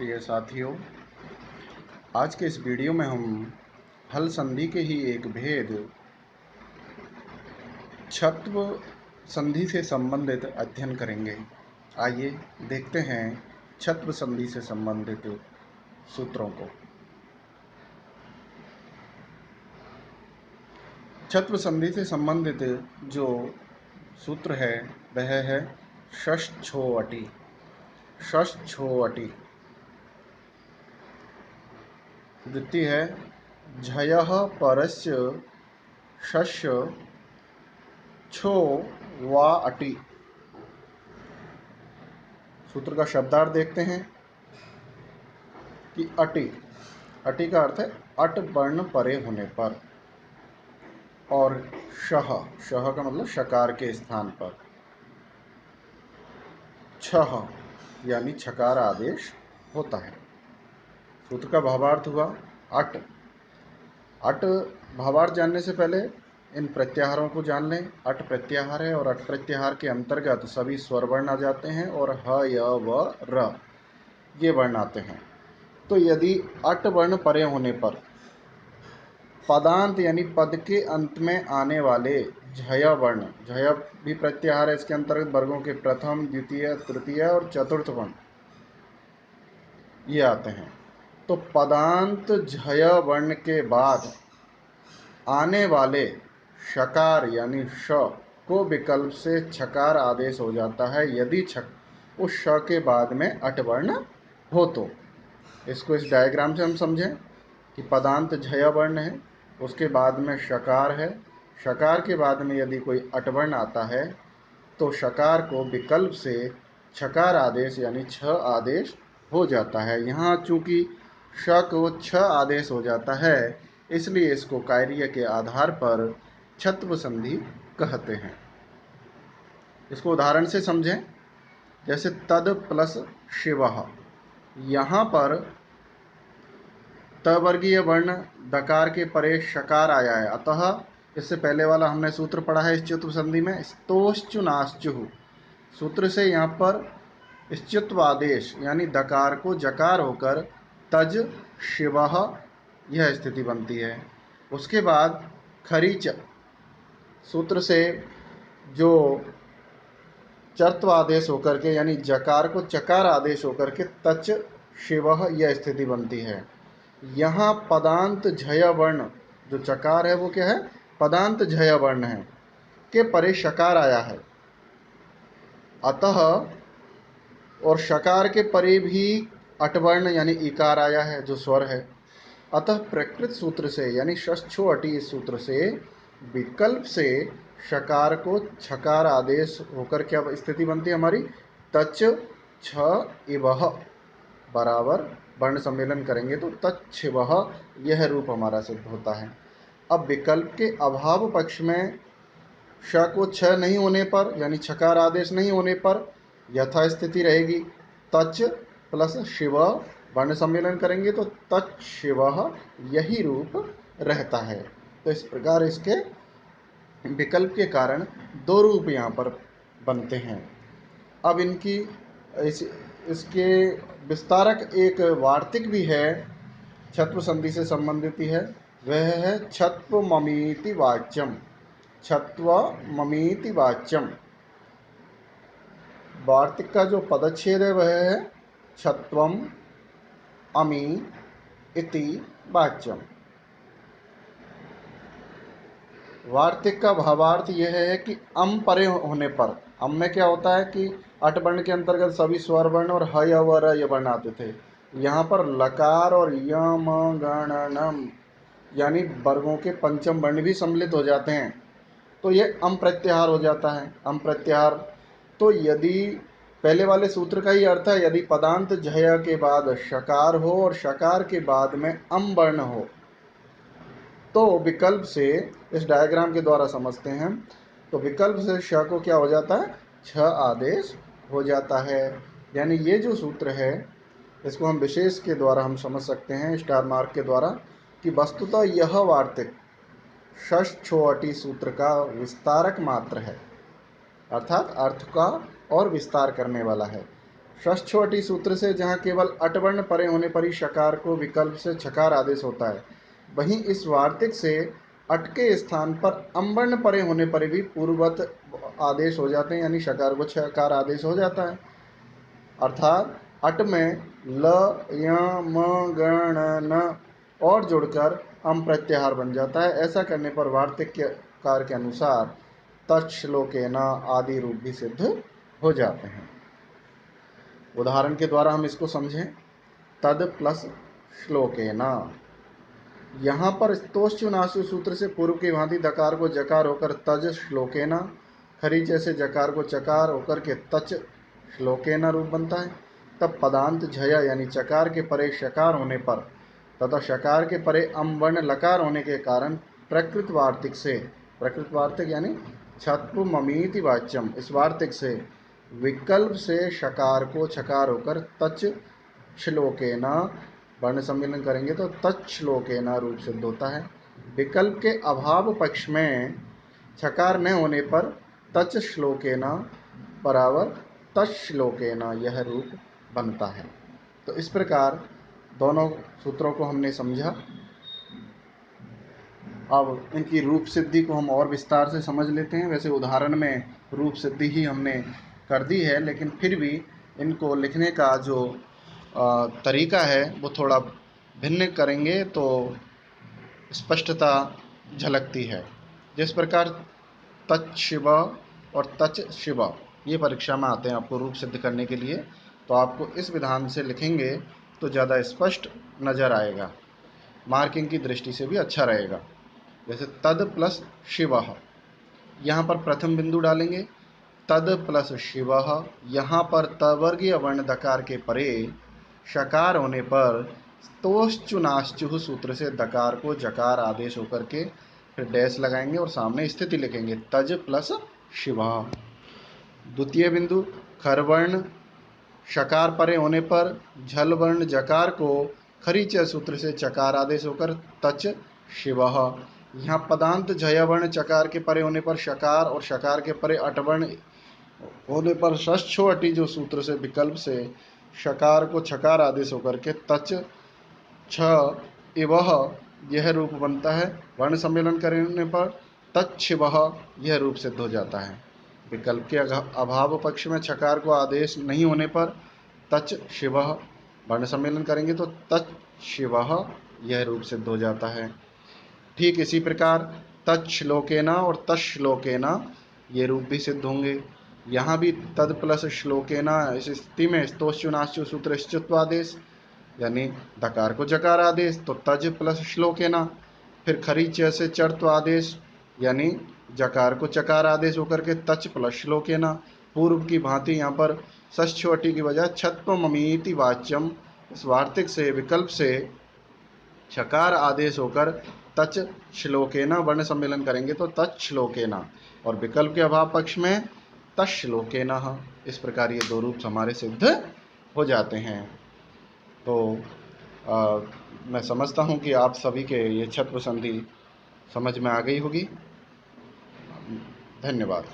प्रिय साथियों, आज के इस वीडियो में हम हल संधि के ही एक भेद छत्व संधि से संबंधित अध्ययन करेंगे। आइए देखते हैं छत्व संधि से संबंधित सूत्रों को। छत्व संधि से संबंधित जो सूत्र है वह है षष्छोअटि। षष्छोअटि द्वितीय है झयः परस्य शस्य छो वा अटि। सूत्र का शब्दार्थ देखते हैं कि अटि अटि का अर्थ है अट वर्ण परे होने पर, और शह शह का मतलब शकार के स्थान पर, छह यानी छकार आदेश होता है। सूत्र का भावार्थ हुआ अट। अट भावार्थ जानने से पहले इन प्रत्याहारों को जान लें। अट प्रत्याहार है और अट प्रत्याहार के अंतर्गत सभी स्वर वर्ण आ जाते हैं और ह, य, व, र ये वर्ण आते हैं। तो यदि अट वर्ण परे होने पर पदांत यानी पद के अंत में आने वाले झय वर्ण, झय भी प्रत्याहार है, इसके अंतर्गत वर्गों के प्रथम, द्वितीय, तृतीय और चतुर्थ वर्ण ये आते हैं। तो पदांत झय वर्ण के बाद आने वाले शकार यानी श को विकल्प से छकार आदेश हो जाता है यदि उस श के बाद में अट वर्ण हो तो। इसको इस डायग्राम से हम समझें कि पदांत झय वर्ण है, उसके बाद में शकार है, शकार के बाद में यदि कोई अटवर्ण आता है तो शकार को विकल्प से छकार आदेश यानी छ आदेश हो जाता है। यहाँ चूंकि श को छ आदेश हो जाता है इसलिए इसको कार्य के आधार पर छत्व संधि कहते हैं। इसको उदाहरण से समझें, जैसे तद प्लस शिवः। यहाँ पर त वर्गीय वर्ण दकार के परे शकार आया है, अतः इससे पहले वाला हमने सूत्र पढ़ा है इस चत्व संधि में स्तोश्चुनाश्चुः। सूत्र से यहाँ पर स्तुत्व आदेश यानी दकार को जकार होकर तज शिवः यह स्थिति बनती है। उसके बाद खरीच सूत्र से जो चर्त्व आदेश होकर के यानी जकार को चकार आदेश होकर के तच शिवः यह स्थिति बनती है। यहाँ पदांत झय वर्ण जो चकार है वो क्या है, पदांत झय वर्ण है के परे शकार आया है, अतः और शकार के परे भी अटवर्ण यानी इकार आया है जो स्वर है। अतः प्रकृत सूत्र से यानी षष्छोअटि इस सूत्र से विकल्प से शकार को छकार आदेश होकर क्या स्थिति बनती है हमारी, तच छ इवह बराबर वर्ण सम्मेलन करेंगे तो तच्छिवः यह रूप हमारा सिद्ध होता है। अब विकल्प के अभाव पक्ष में श को छ नहीं होने पर यानी छकार आदेश नहीं होने पर यथा स्थिति रहेगी, तच प्लस शिव वर्ण सम्मेलन करेंगे तो तच्छिवः यही रूप रहता है। तो इस प्रकार इसके विकल्प के कारण दो रूप यहाँ पर बनते हैं। अब इनकी इसके विस्तारक एक वार्तिक भी है, छत्व संधि से संबंधित ही है, वह है छत्व ममीति वाच्यम। छत्व ममीति वाच्यम वार्तिक का जो पदच्छेद है वह है छत्वम अमी इति वाच्यम। वार्तिक का भावार्थ यह है कि अम परे होने पर, अम में क्या होता है कि अट वर्ण के अंतर्गत सभी स्वर वर्ण और ह य व र ये वर्ण आते थे। यहाँ पर लकार और यम गणनम यानी वर्गों के पंचम वर्ण भी सम्मिलित हो जाते हैं तो ये अम प्रत्याहार हो जाता है। अम प्रत्याहार तो यदि पहले वाले सूत्र का ही अर्थ है यदि पदांत झय के बाद शकार हो और शकार के बाद में अम वर्ण हो तो विकल्प से इस डायग्राम के द्वारा समझते हैं, तो विकल्प से श को क्या हो जाता है, छ आदेश हो जाता है। यानी ये जो सूत्र है इसको हम विशेष के द्वारा हम समझ सकते हैं स्टार मार्क के द्वारा कि वस्तुतः यह वार्तिक षष्छोअटि सूत्र का विस्तारक मात्र है, अर्थात अर्थ का और विस्तार करने वाला है। षष्ठवटी सूत्र से जहाँ केवल अटवर्ण परे होने पर ही शकार को विकल्प से छकार आदेश होता है, वहीं इस वार्तिक से अट के स्थान पर अम्वर्ण परे होने पर भी पूर्ववत आदेश हो जाते हैं, यानी शकार को छकार आदेश हो जाता है। अर्थात अट में ल य म गण न और जुड़कर अम प्रत्याहार बन जाता है। ऐसा करने पर वार्तिककार के अनुसार तच्छ्लोकेन आदि रूप भी सिद्ध हो जाते हैं। उदाहरण के द्वारा हम इसको समझें। तद प्लस श्लोकेन, यहाँ पर स्तोश्चुनाशु सूत्र से पूर्व की भांति दकार को जकार होकर तज श्लोकेन, खरीचे से जकार को चकार होकर के तच श्लोकेन रूप बनता है। तब पदांत झय यानी चकार के परे शकार होने पर तथा शकार के परे अम्वर्ण लकार होने के कारण प्रकृत वार्तिक से, प्रकृत वार्तिक यानी छत्व ममीति वाच्यम, इस वार्तिक से विकल्प से शकार को छकार होकर तच श्लोकेन, वर्ण सम्मेलन करेंगे तो तच्छ्लोकेन रूप सिद्ध होता है। विकल्प के अभाव पक्ष में छकार न होने पर तच श्लोकेन बराबर तच्छ्लोकेन यह रूप बनता है। तो इस प्रकार दोनों सूत्रों को हमने समझा। अब इनकी रूप सिद्धि को हम और विस्तार से समझ लेते हैं। वैसे उदाहरण में रूप सिद्धि ही हमने कर दी है, लेकिन फिर भी इनको लिखने का जो तरीका है वो थोड़ा भिन्न करेंगे तो स्पष्टता झलकती है। जिस प्रकार तच शिव और तच शिव ये परीक्षा में आते हैं आपको रूप सिद्ध करने के लिए, तो आपको इस विधान से लिखेंगे तो ज़्यादा स्पष्ट नज़र आएगा, मार्किंग की दृष्टि से भी अच्छा रहेगा। जैसे तद प्लस शिव, यहाँ पर प्रथम बिंदु डालेंगे तद प्लस शिव, यहाँ पर तवर्गीय वर्ण दकार के परे शकार होने पर तोश्चुनाश्चु सूत्र से दकार को जकार आदेश होकर के फिर डैश लगाएंगे और सामने स्थिति लिखेंगे तज प्लस शिव। द्वितीय बिंदु खरवर्ण शकार परे होने पर झल वर्ण जकार को खरीच सूत्र से चकार आदेश होकर तच शिव। यहाँ पदांत झय वर्ण चकार के परे होने पर शकार और शकार के परे अटवर्ण होने पर षष्ठो अटी जो सूत्र से विकल्प से शकार को छकार आदेश होकर के तच छ इवह यह रूप बनता है। वर्ण सम्मेलन करने पर तच्छिवह यह रूप सिद्ध हो जाता है। विकल्प के अभाव पक्ष में छकार को आदेश नहीं होने पर तच शिवह, वर्ण सम्मेलन करेंगे तो तच शिवह यह रूप सिद्ध हो जाता है। ठीक इसी प्रकार तच्छ्लोकेना और तश्लोकेना ये रूप भी सिद्ध होंगे। यहाँ भी तद प्लस श्लोकेना इस स्थिति में स्तोश्चुनाश्चु सूत्र श्चुत्वादेश यानी दकार को जकार आदेश तो तज प्लस श्लोकेना, फिर खरीच से चर्त्व आदेश यानी जकार को चकार आदेश होकर के तच प्लस श्लोकेना। पूर्व की भांति यहाँ पर षष्ठवटी की बजाय छत्व ममीति वाच्यम, इस वार्तिक से विकल्प से छकार आदेश होकर तच श्लोकेना, वर्ण सम्मेलन करेंगे तो तच श्लोकेना, और विकल्प के अभाव पक्ष में तश्लोकेना। इस प्रकार ये दो रूप हमारे सिद्ध हो जाते हैं। तो मैं समझता हूँ कि आप सभी के ये छत्व संधि समझ में आ गई होगी। धन्यवाद।